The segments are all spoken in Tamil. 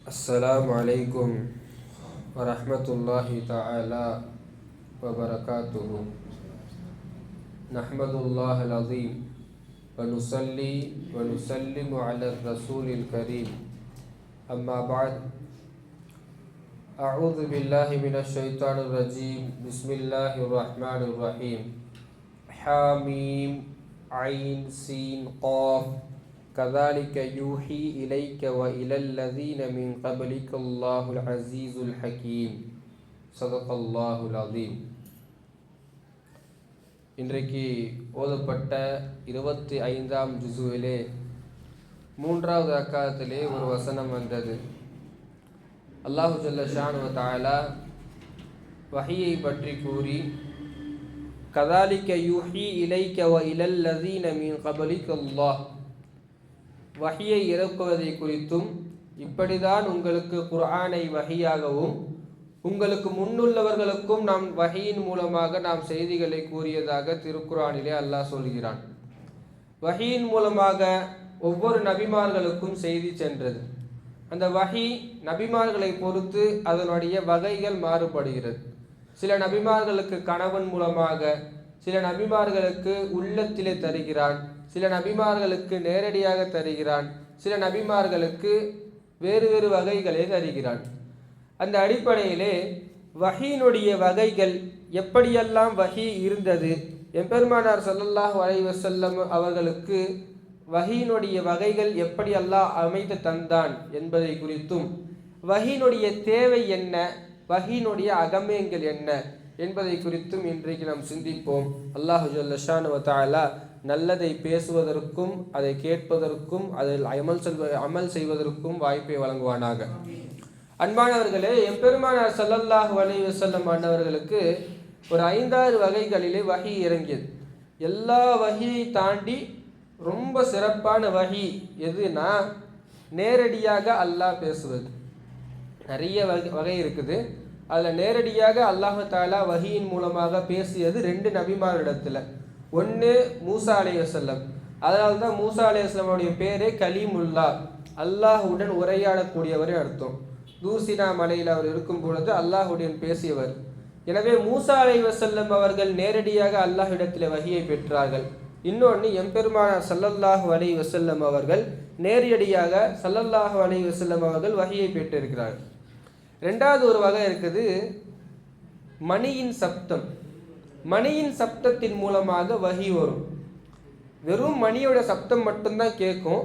السلام عليكم ورحمة الله تعالى وبركاته. نحمد الله العظيم ونصلي ونسلم على الرسول الكريم. أما بعد، أعوذ بالله من الشيطان الرجيم. بسم الله الرحمن الرحيم. حاميم عين سين قاف كذلك يوحي إليك وإلى الذين من قبلك الله العزيز الحكيم. صدق الله العظيم. இன்றைக்கு ஓதப்பட்ட 25ஆம் ஜுசுவிலே 3வது ரக்காத்திலே ஒரு வசனம் வந்தது. அல்லாஹு ஜல்ல ஷானு வ தஆலா வஹியை பற்றி கூறி, கதாலிக்க யூஹி இலைக்க வ இலல் லதீன மின் கபலிக அல்லாஹ், வஹியை இறக்குவதை குறித்தும் இப்படிதான் உங்களுக்கு குர்ஆனை வஹியாகவும் உங்களுக்கு முன்னுள்ளவர்களுக்கும் நாம் வஹியின் மூலமாக நாம் செய்திகளை கூறியதாக திருக்குர்ஆனிலே அல்லாஹ் சொல்கிறான். வஹியின் மூலமாக ஒவ்வொரு நபிமார்களுக்கும் செய்தி சென்றது. அந்த வஹி நபிமார்களை பொறுத்து அதனுடைய வகைகள் மாறுபடுகிறது. சில நபிமார்களுக்கு கணவன் மூலமாக, சில நபிமார்களுக்கு உள்ளத்திலே தருகிறான், சில நபிமார்களுக்கு நேரடியாக தருகிறான், சில நபிமார்களுக்கு வேறு வேறு வகைகளை தருகிறான். அந்த அடிப்படையிலே வஹீனுடைய வகைகள் எப்படியெல்லாம் வஹி இருந்தது, எம்பெருமானார் ஸல்லல்லாஹு அலைஹி வஸல்லம் அவர்களுக்கு வஹீனுடைய வகைகள் எப்படி அல்லாஹ் அமைத்து தந்தான் என்பதை குறித்தும், வஹீனுடைய தேவை என்ன, வஹீனுடைய அகமேங்கள் என்ன என்பதை குறித்தும் இன்றைக்கு நாம் சிந்திப்போம். அல்லாஹு ஜல்ல ஷானு வ தஆலா நல்லதை பேசுவதற்கும் அதை கேட்பதற்கும் அதில் அமல் செய்வதற்கும் வாய்ப்பை வழங்குவானாக. அன்பானவர்களே, எம்பெருமானார் ஸல்லல்லாஹு அலைஹி வஸல்லம் அன்னவர்களுக்கு ஒரு 5-6 வகைகளிலே வஹி இறங்கியது. எல்லா வஹியை தாண்டி ரொம்ப சிறப்பான வஹி எதுனா நேரடியாக அல்லாஹ் பேசுவது. நிறைய வகை இருக்குது. அதில் நேரடியாக அல்லாஹ் தஆலா வஹியின் மூலமாக பேசியது 2 நபிமாரிடத்தில். ஒன்று மூசா அலைஹிஸ்ஸலாம். அதனால தான் மூசா அலைஹிஸ்ஸலாமுடைய பேரே கலீமுல்லா, அல்லாஹுடன் உரையாடக்கூடியவரே அர்த்தம். தூசினா மலையில் அவர் இருக்கும் பொழுது அல்லாஹுடன் பேசியவர். எனவே மூசா அலைஹிஸ்ஸலாம் அவர்கள் நேரடியாக அல்லாஹ்விடத்தில் வஹியை பெற்றார்கள். இன்னொன்று, எம்பெருமானார் ஸல்லல்லாஹு அலைஹி வஸல்லம் அவர்கள் நேரடியாக ஸல்லல்லாஹு அலைஹி வஸல்லம் அவர்கள் வஹியை பெற்றிருக்கிறார்கள். 2வது ஒரு வகை இருக்குது, மணியின் சப்தம். மணியின் சப்தத்தின் மூலமாக வஹி வரும். வெறும் மணியோட சப்தம் மட்டும்தான் கேட்கும்.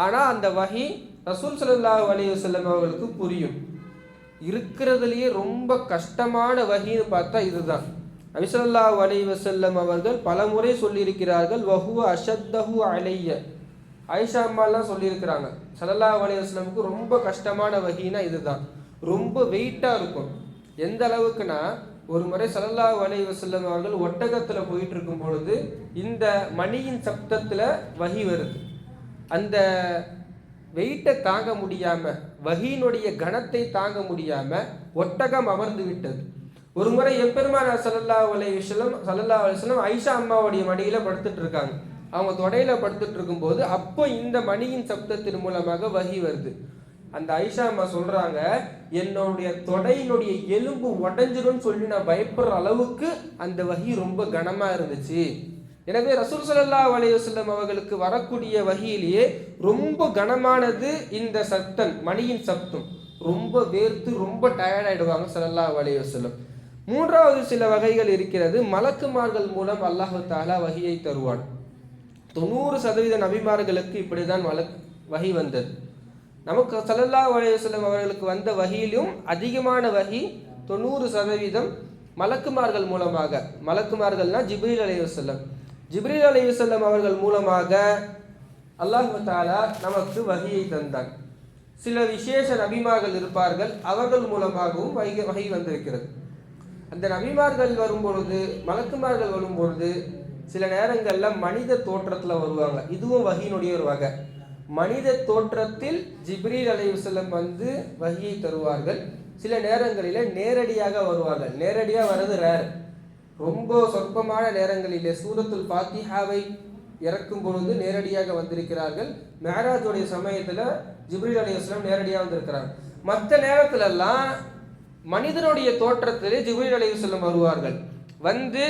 ஆனால் அந்த வஹி ரசூல் ஸல்லல்லாஹு அலைஹி வஸல்லம் அவர்களுக்கு புரியும். இருக்கிறதுலேயே ரொம்ப கஷ்டமான வஹின்னு பார்த்தா இதுதான். நபி ஸல்லல்லாஹு அலைஹி வஸல்லம் அவர்கள் பல முறை சொல்லியிருக்கிறார்கள், வஹுவ அஷத்தஹு அலைய. ஆயிஷா அம்மாலாம் சொல்லியிருக்கிறாங்க, ஸல்லல்லாஹு அலைஹி வஸல்லமுக்கு ரொம்ப கஷ்டமான வஹினா இதுதான். ரொம்ப வெயிட்டாக இருக்கும். எந்த அளவுக்குனா, ஒரு முறை ஸல்லல்லாஹு அலைஹி வஸல்லம் அவர்கள் ஒட்டகத்தில் போயிட்டு இருக்கும் பொழுது இந்த மணியின் சப்தத்தில் வஹி வருது. அந்த வெயிட்டை தாங்க முடியாமல், வஹியினுடைய கணத்தை தாங்க முடியாமல் ஒட்டகம் அமர்ந்து விட்டது. ஒரு முறை எம்பெருமானார் ஸல்லல்லாஹு அலைஹி வஸல்லம் ஆயிஷா அம்மாவுடைய மடியில் படுத்துட்டு இருக்காங்க. அவங்க தொடையில படுத்துட்டு இருக்கும்போது அப்போ இந்த மணியின் சப்தத்தின் மூலமாக வஹி வருது. அந்த ஆயிஷா அம்மா சொல்றாங்க, என்னுடைய தொடையினுடைய எலும்பு உடஞ்சிடும் சொல்லி நான் பயப்படுற அளவுக்கு அந்த வஹி ரொம்ப கனமா இருந்துச்சு. எனவே ரசூல் ஸல்லல்லாஹு அலைஹி வஸல்லம் அவர்களுக்கு வரக்கூடிய வஹியிலேயே ரொம்ப கனமானது இந்த சப்தம், மணியின் சப்தம். ரொம்ப வேர்த்து ரொம்ப டயர்ட் ஆயிடுவாங்க ஸல்லல்லாஹு அலைஹி வஸல்லம். 3வது சில வகைகள் இருக்கிறது. மலக்குமார்கள் மூலம் அல்லாஹ் தஆலா வஹியை தருவான். 90% நபிமார்களுக்கு இப்படிதான் வஹி வந்தது. நமக்கு ஸல்லல்லாஹு அலைஹி வஸல்லம் அவர்களுக்கு வந்த வஹியிலும் அதிகமான வஹி 90% மலக்குமார்கள் மூலமாக. மலக்குமார்கள்னா ஜிப்ரீல் அலைஹிஸ்ஸலாம். ஜிப்ரீல் அலைஹிஸ்ஸலாம் அவர்கள் மூலமாக அல்லாஹ் தஆலா நமக்கு வஹியை தந்தான். சில விசேஷ நபிமார்கள் இருப்பார்கள், அவர்கள் மூலமாகவும் வஹி வந்திருக்கிறது. அந்த நபிமார்கள் வரும்பொழுது, மலக்குமார்கள் வரும்பொழுது சில நேரங்களில் மனித தோற்றத்தில் வருவாங்க. இதுவும் வஹியினுடைய ஒரு வகை. மனித தோற்றத்தில் ஜிப்ரீல் அலைஹிஸ்ஸலாம் வந்து வஹியை தருவார்கள். சில நேரங்களில் நேரடியாக வருவார்கள். நேரடியாக வர்றது ரேர். ரொம்ப சொற்பமான நேரங்களிலே சூரத்துல் ஃபாத்திஹாவை இறக்கும் பொழுது நேரடியாக வந்திருக்கிறார்கள். மேராஜுடைய சமயத்தில் ஜிப்ரீல் அலைஹிஸ்ஸலாம் நேரடியாக வந்திருக்கிறாங்க. மற்ற நேரத்திலெல்லாம் மனிதனுடைய தோற்றத்திலே ஜிப்ரீல் அலைஹிஸ்ஸலாம் வருவார்கள். வந்து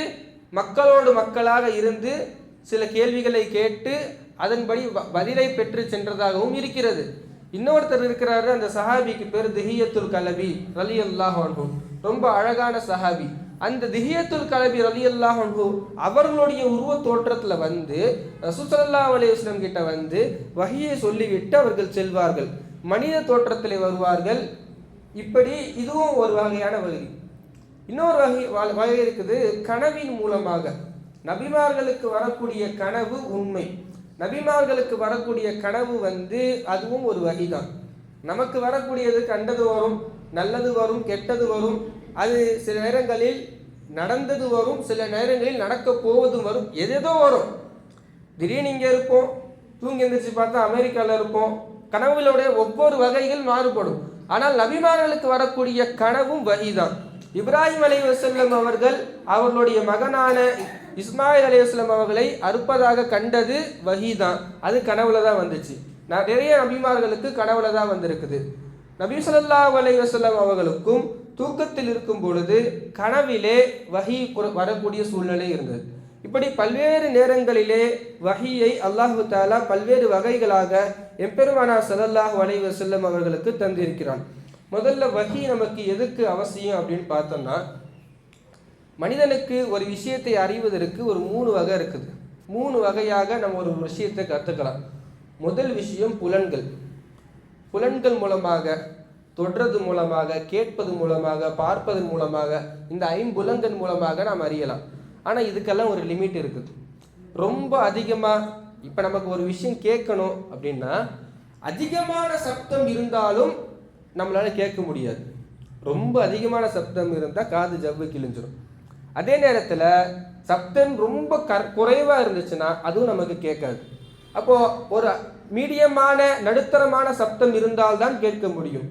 மக்களோடு மக்களாக இருந்து சில கேள்விகளை கேட்டு அதன்படி பதிலை பெற்று சென்றதாகவும் இருக்கிறது. இன்னொருத்தர் இருக்கிறாரு, அந்த சஹாபிக்கு பேர் திஹியத்துல் கலபி ரலியல்லாஹு அன்ஹு, ரொம்ப அழகான சஹாபி. அந்த திஹியத்துல் கலபி ரலியல்லாஹு அன்ஹு அவர்களுடைய உருவ தோற்றத்துல வந்து ரசூல் ஸல்லல்லாஹு அலைஹி வஸல்லம் கிட்ட வந்து வஹியை சொல்லிவிட்டு அவர்கள் செல்வார்கள். மனித தோற்றத்திலே வருவார்கள். இப்படி இதுவும் ஒரு வகையான வகை. இன்னொரு வகை இருக்குது, கனவின் மூலமாக. நபிமார்களுக்கு வரக்கூடிய கனவு உண்மை. நபிமார்களுக்கு வரக்கூடிய கனவு வந்து அதுவும் ஒரு வகைதான். நமக்கு வரக்கூடியது கண்டது வரும், நல்லது வரும், கெட்டது வரும். அது சில நேரங்களில் நடந்தது வரும், சில நேரங்களில் நடக்க போவதும் வரும், எதேதோ வரும். திடீர்னு இங்கே இருப்போம், தூங்கி எழுந்திரிச்சு பார்த்தா அமெரிக்காவில் இருப்போம். கனவுகளுடைய ஒவ்வொரு வகைகள் மாறுபடும். ஆனால் நபிமார்களுக்கு வரக்கூடிய கனவும் வகைதான். இப்ராஹிம் அலைஹிஸ்ஸலாம் அவர்கள் அவர்களுடைய மகனான இஸ்மாயில் அலைஹிஸ்ஸலாம் அவர்களை அறுப்பதாக கண்டது வஹீதான். அது கனவுல தான் வந்துச்சு. நிறைய நபிமார்களுக்கு கனவுல தான் வந்திருக்குது. நபி ஸல்லல்லாஹு அலைஹி வஸல்லம் அவர்களுக்கும் தூக்கத்தில் இருக்கும் பொழுது கனவிலே வஹி வரக்கூடிய சூழ்நிலை இருந்தது. இப்படி பல்வேறு நேரங்களிலே வஹியை அல்லாஹு தஆலா பல்வேறு வகைகளாக எம்பெருமானார் ஸல்லல்லாஹு அலைஹி வஸல்லம் அவர்களுக்கு தந்திருக்கிறான். முதல்ல வஹி நமக்கு எதுக்கு அவசியம் அப்படின்னு பார்த்தோம்னா, மனிதனுக்கு ஒரு விஷயத்தை அறிவதற்கு ஒரு 3 வகை இருக்குது. 3 வகையாக நம்ம ஒரு விஷயத்தை கற்றுக்கலாம். முதல் விஷயம் புலன்கள். புலன்கள் மூலமாக, தொடுறது மூலமாக, கேட்பது மூலமாக, பார்ப்பதன் மூலமாக, இந்த 5 புலன்கள் மூலமாக நாம் அறியலாம். ஆனால் இதுக்கெல்லாம் ஒரு லிமிட் இருக்குது. ரொம்ப அதிகமாக இப்போ நமக்கு ஒரு விஷயம் கேட்கணும் அப்படின்னா அதிகமான சப்தம் இருந்தாலும் நம்மளால் கேட்க முடியாது. ரொம்ப அதிகமான சப்தம் இருந்தால் காது ஜவ்வு கிழிஞ்சிடும். அதே நேரத்தில் சப்தம் ரொம்ப குறைவாக இருந்துச்சுன்னா அதுவும் நமக்கு கேட்காது. அப்போது ஒரு மீடியமான நடுத்தரமான சப்தம் இருந்தால்தான் கேட்க முடியும்.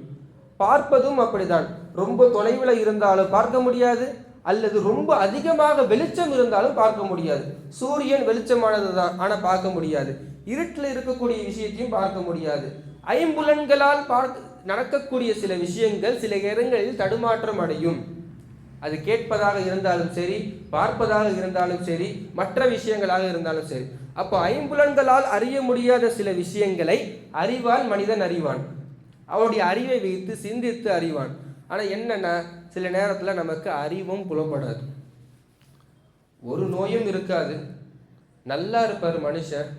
பார்ப்பதும் அப்படிதான். ரொம்ப தொலைவில் இருந்தாலும் பார்க்க முடியாது, அல்லது ரொம்ப அதிகமாக வெளிச்சம் இருந்தாலும் பார்க்க முடியாது. சூரியன் வெளிச்சமானது தான், ஆனால் பார்க்க முடியாது. இருட்டில் இருக்கக்கூடிய விஷயத்தையும் பார்க்க முடியாது. 5 புலன்களால் நடக்கக்கூடிய சில விஷயங்கள் சில இடங்களில் தடுமாற்றம் அடையும். அது கேட்பதாக இருந்தாலும் சரி, பார்ப்பதாக இருந்தாலும் சரி, மற்ற விஷயங்களாக இருந்தாலும் சரி. அப்போ 5 புலன்களால் அறிய முடியாத சில விஷயங்களை அறிவால் மனிதன் அறிவான். அவனுடைய அறிவை வைத்து சிந்தித்து அறிவான். ஆனால் என்னென்னா, சில நேரத்தில் நமக்கு அறிவும் புலப்படாது. ஒரு நோயும் இருக்காது, நல்லா இருப்பார் மனுஷன்,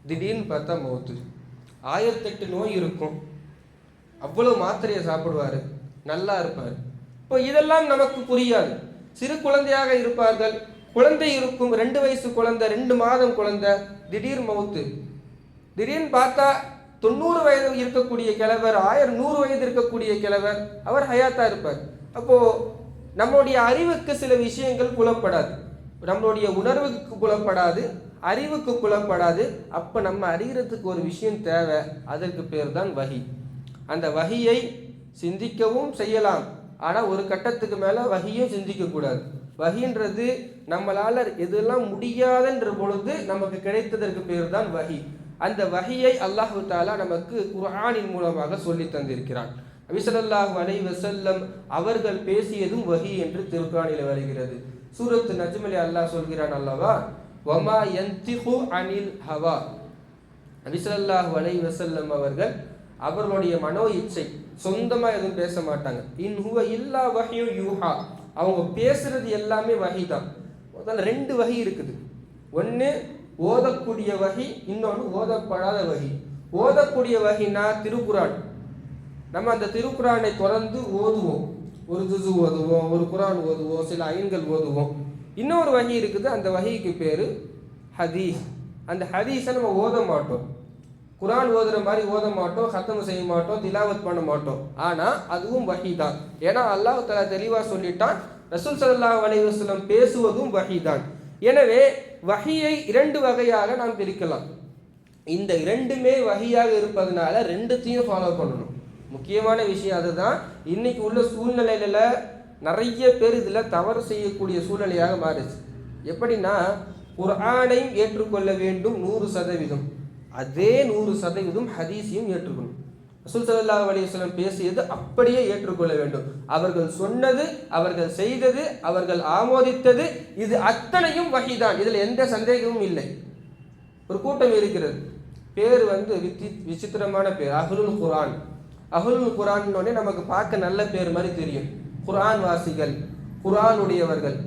திடீர்னு பார்த்தா மௌத்து. 1008 நோய் இருக்கும், அவ்வளோ மாத்திரையை சாப்பிடுவார், நல்லா இருப்பார். இப்போ இதெல்லாம் நமக்கு புரியாது. சிறு குழந்தையாக இருப்பார்கள், குழந்தை இருக்கும், 2 வயசு குழந்தை, 2 மாதம் குழந்தை, திடீர் மௌத்து. திடீர்னு பார்த்தா 90 வயது இருக்கக்கூடிய கிழவர், 100 வயது இருக்கக்கூடிய கிழவர், அவர் ஹயாத்தா இருப்பார். அப்போது நம்மளுடைய அறிவுக்கு சில விஷயங்கள் புலப்படாது, நம்மளுடைய உணர்வுக்கு புலப்படாது, அறிவுக்கு புலப்படாது. அப்போ நம்ம அறிகிறதுக்கு ஒரு விஷயம் தேவை, அதற்கு பேர் தான் வஹி. அந்த வஹியை சிந்திக்கவும் செய்யலாம், ஆனால் ஒரு கட்டத்துக்கு மேலே வஹியும் சிந்திக்கக்கூடாது. வஹின்றது நம்மளால் எதெல்லாம் முடியாதுன்ற பொழுது நமக்கு கிடைத்ததற்கு பேர் தான் வஹி. அந்த வஹியை அல்லாஹு தஆலா நமக்கு குர்ஆனின் மூலமாக சொல்லி தந்திருக்கிறான். நபி ஸல்லல்லாஹு அலைஹி வஸல்லம் அவர்கள் பேசியதும் வஹி என்று திருக்குர்ஆனில் வருகிறது. சூரத்து நஜ்மில் அல்லாஹ் சொல்கிறான் அல்லவா, வமா யன்திகு அனில் ஹவா. நபி ஸல்லல்லாஹு அலைஹி வஸல்லம் அவர்கள் அவர்களுடைய மனோ இச்சை, சொந்தமாக எதுவும் பேச மாட்டாங்க. இன் ஹுவ இல்லா வஹ்யு யூஹா. அவங்க பேசுறது எல்லாமே வஹி தான். முதல்ல 2 வஹி இருக்குது. ஒன்று ஓதக்கூடிய வஹி, இன்னொன்று ஓதப்படாத வஹி. ஓதக்கூடிய வஹினா திருக்குரான். நம்ம அந்த திருக்குரானை தொடர்ந்து ஓதுவோம், ஒரு ஜுஸு ஓதுவோம், ஒரு குரான் ஓதுவோம், சில ஐன்கள் ஓதுவோம். இன்னொரு வஹி இருக்குது, அந்த வஹிக்கு பேர் ஹதீஸ். அந்த ஹதீஸை நம்ம ஓத மாட்டோம், குரான் ஓதுற மாதிரி ஓத மாட்டோம், ஹத்தம் செய்ய மாட்டோம், திலாவத் பண்ண மாட்டோம். ஆனால் அதுவும் வஹி தான். ஏன்னா அல்லாஹ் தஆலா தெளிவாக சொல்லிட்டான், ரசூல் ஸல்லல்லாஹு அலைஹி வஸல்லம் பேசுவதும் வஹி தான். எனவே வஹியை 2 வகையாக நாம் பிரிக்கலாம். இந்த 2மே வஹியாக இருப்பதனால 2த்தையும் ஃபாலோ பண்ணணும். முக்கியமான விஷயம் அதுதான். இன்னைக்கு உள்ள சூழ்நிலையில நிறைய பேர் இதில் தவறு செய்யக்கூடிய சூழ்நிலையாக மாறுச்சு. எப்படின்னா, குர்ஆனையும் ஏற்றுக்கொள்ள வேண்டும் 100%, அதே 100% ஹதீஸையும் ஏற்றுக்கணும். ரசூல் ஸல்லல்லாஹு அலைஹி வஸல்லம் பேசியது அப்படியே ஏற்றுக்கொள்ள வேண்டும். அவர்கள் சொன்னது, அவர்கள் செய்தது, அவர்கள் ஆமோதித்தது, இது அத்தனையும் வஹீதான். இதில் எந்த சந்தேகமும் இல்லை. ஒரு கூட்டம் இருக்கிறது, பேர் விசித்திரமான பேர், அஹ்லுல் குர்ஆன். அஹ்லுல் குர்ஆன் நமக்கு பார்க்க நல்ல பேர் மாதிரி தெரியும், குர்ஆன் வாசிகள், குர்ஆன் உடையவர்கள்.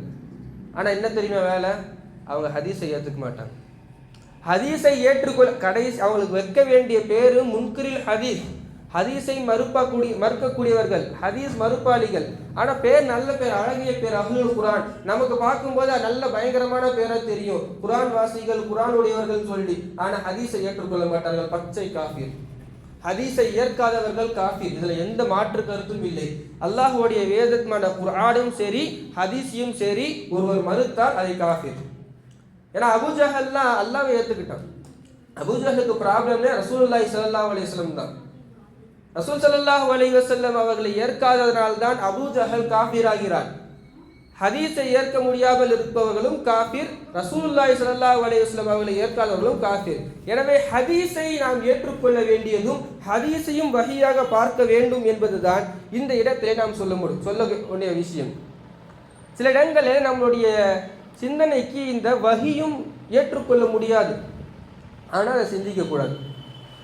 ஆனால் என்ன தெரியுமா வேலை? அவங்க ஹதீஸை ஏற்றுக்க மாட்டாங்க. ஹதீஸை கடைசி அவங்களுக்கு வைக்க வேண்டிய பேரு முன்கிரில் ஹதீஸ், ஹதீஸை மறுக்கக்கூடியவர்கள், ஹதீஸ் மறுப்பாளிகள். ஆனால் பேர் நல்ல பேர், அழகிய பேர், அஹ்லுல் குர்ஆன். நமக்கு பார்க்கும்போது நல்ல பயங்கரமான பேரா தெரியும், குர்ஆன் வாசிகள், குர்ஆன் உடையவர்கள் சொல்லி. ஆனால் ஹதீஸை ஏற்றுக்கொள்ள மாட்டார்கள், பச்சை காஃபிர். ஹதீஸை ஏற்காதவர்கள் காஃபிர். இதுல எந்த மாற்று கருத்தும் இல்லை. அல்லாஹ்வுடைய வேதமான குர்ஆனும் சரி, ஹதீஸையும் சரி ஒருவர் மறுத்தால் அதை காஃபிர். ஏன்னா அபூஜஹல்லாம் அல்லாஹ்வை ஏற்றுக்கிட்டான். அபூஜஹலுக்கு ப்ராப்ளமே ரசூலுல்லாஹி ஸல்லல்லாஹு அலைஹி வஸல்லம் தான். ரசூல் ஸல்லல்லாஹு அலைஹி வஸல்லம் அவர்களை ஏற்காததனால் தான் அபூஜஹல் காஃபிர் ஆகிறார். ஹதீஸை ஏற்க முடியாமல் இருப்பவர்களும் காஃபிர், ரசூலுல்லாஹி ஸல்லல்லாஹு அலைஹி வஸல்லம் அவர்களை ஏற்காதவர்களும் காஃபிர். எனவே ஹதீஸை நாம் ஏற்றுக்கொள்ள வேண்டியதும் ஹதீஸையும் வஹியாக பார்க்க வேண்டும் என்பதுதான் இந்த இடத்திலே நாம் சொல்ல வேண்டிய விஷயம். சில இடங்களில் நம்மளுடைய சிந்தனைக்கு இந்த வஹியும் ஏற்றுக்கொள்ள முடியாது, ஆனால் அதை சிந்திக்கக்கூடாது.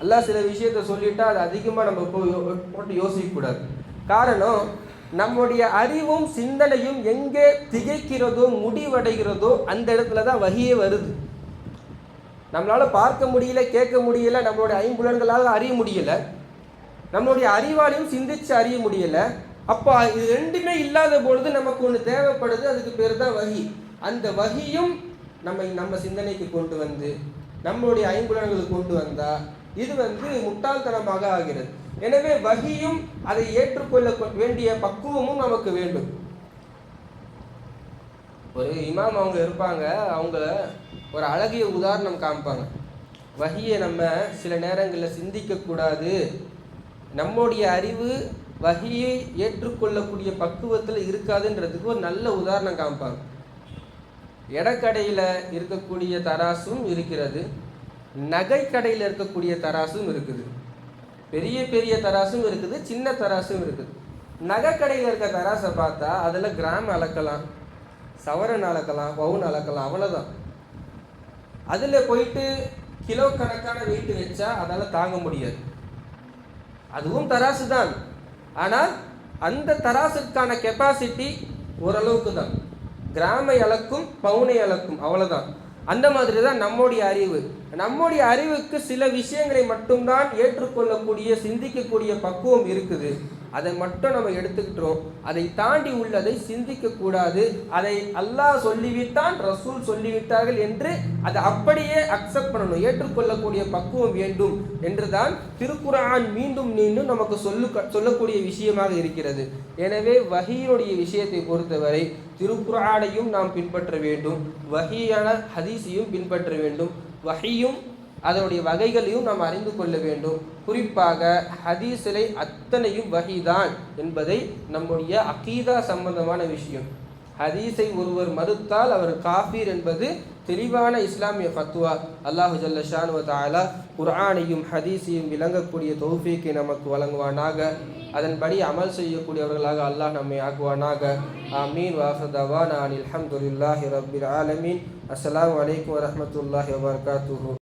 அல்லாஹ் சில விஷயத்தை சொல்லிட்டா அது அதிகமாக நம்ம போட்டு யோசிக்கக்கூடாது. காரணம், நம்முடைய அறிவும் சிந்தனையும் எங்கே திகைக்கிறதோ, முடிவடைகிறதோ அந்த இடத்துல தான் வஹியே வருது. நம்மளால் பார்க்க முடியல, கேட்க முடியல, நம்மளுடைய ஐம்புலன்களால் அறிய முடியல, நம்மளுடைய அறிவாலையும் சிந்திச்சு அறிய முடியல. அப்போ இது ரெண்டுமே இல்லாத பொழுது நமக்கு ஒன்று தேவைப்படுது, அதுக்கு பேர் தான் வஹி. அந்த வஹியும் நம்ம சிந்தனைக்கு கொண்டு வந்து நம்மளுடைய ஐம்புலன்களுக்கு கொண்டு வந்தா இது முட்டாள்தனமாக ஆகிறது. எனவே வஹியும் அதை ஏற்றுக்கொள்ள வேண்டிய பக்குவமும் நமக்கு வேண்டும். ஒரு இமாம் அவங்க இருப்பாங்க, அவங்க ஒரு அழகிய உதாரணம் காமிப்பாங்க. வஹியை நம்ம சில நேரங்களில் சிந்திக்க கூடாது, நம்முடைய அறிவு வஹியை ஏற்றுக்கொள்ளக்கூடிய பக்குவத்தில் இருக்காதுன்றதுக்கு ஒரு நல்ல உதாரணம் காமிப்பாங்க. எடக்கடையில் இருக்கக்கூடிய தராசும் இருக்கிறது, நகை கடையில் இருக்கக்கூடிய தராசும் இருக்குது, பெரிய பெரிய தராசும் இருக்குது, சின்ன தராசும் இருக்குது. நகை கடையில் இருக்க தராசை பார்த்தா அதில் கிராம் அளக்கலாம், சவரன் அளக்கலாம், பவுன் அளக்கலாம், அவ்வளோதான். அதில் போயிட்டு கிலோ கணக்கான வெயிட் வச்சா அதால் தாங்க முடியாது. அதுவும் தராசு தான், ஆனால் அந்த தராசுக்கான கெப்பாசிட்டி ஓரளவுக்கு தான், கிராமை அளக்கும், பவுனை அளக்கும், அவ்வளோதான். அந்த மாதிரி தான் நம்முடைய அறிவு. நம்முடைய அறிவுக்கு சில விஷயங்களை மட்டும்தான் ஏற்றுக்கொள்ளக்கூடிய, சிந்திக்கக்கூடிய பக்குவம் இருக்குது. அதை மட்டும் நம்ம எடுத்துக்கிட்டோம். அதை தாண்டி உள்ளதை சிந்திக்க கூடாது. அதை அல்லாஹ் சொல்லிவிட்டான், ரசூல் சொல்லிவிட்டார்கள் என்று அதை அப்படியே அக்செப்ட் பண்ணணும், ஏற்றுக்கொள்ளக்கூடிய பக்குவம் வேண்டும் என்றுதான் திருக்குர்ஆன் மீண்டும் மீண்டும் நமக்கு சொல்லக்கூடிய விஷயமாக இருக்கிறது. எனவே வஹியுடைய விஷயத்தை பொறுத்தவரை திருக்குர்ஆனையும் நாம் பின்பற்ற வேண்டும், வஹியான ஹதீஸையும் பின்பற்ற வேண்டும். வஹியும் அதனுடைய வகைகளையும் நாம் அறிந்து கொள்ள வேண்டும். குறிப்பாக ஹதீஸிலே அத்தனையும் வஹிதான் என்பதை நம்முடைய அகீதா சம்பந்தமான விஷயம். ஹதீஸை ஒருவர் மறுத்தால் அவர் காஃபிர் என்பது தெளிவான இஸ்லாமிய ஃபத்வா. அல்லாஹு ஜல்ல ஷானு வ தஆலா குர்ஆனையும் ஹதீஸையும் விளங்கக்கூடிய தௌஃபீக்கை நமக்கு வழங்குவானாக. அதன்படி அமல் செய்யக்கூடியவர்களாக அல்லாஹ் நம்மை ஆக்குவானாக. ஆமீன். வாஹிரு தவானா அனில் ஹம்துலில்லாஹி ரப்பில் ஆலமீன். அஸ்ஸலாமு அலைக்கும் வரஹ்மத்துல்லாஹி வபரகாத்துஹு.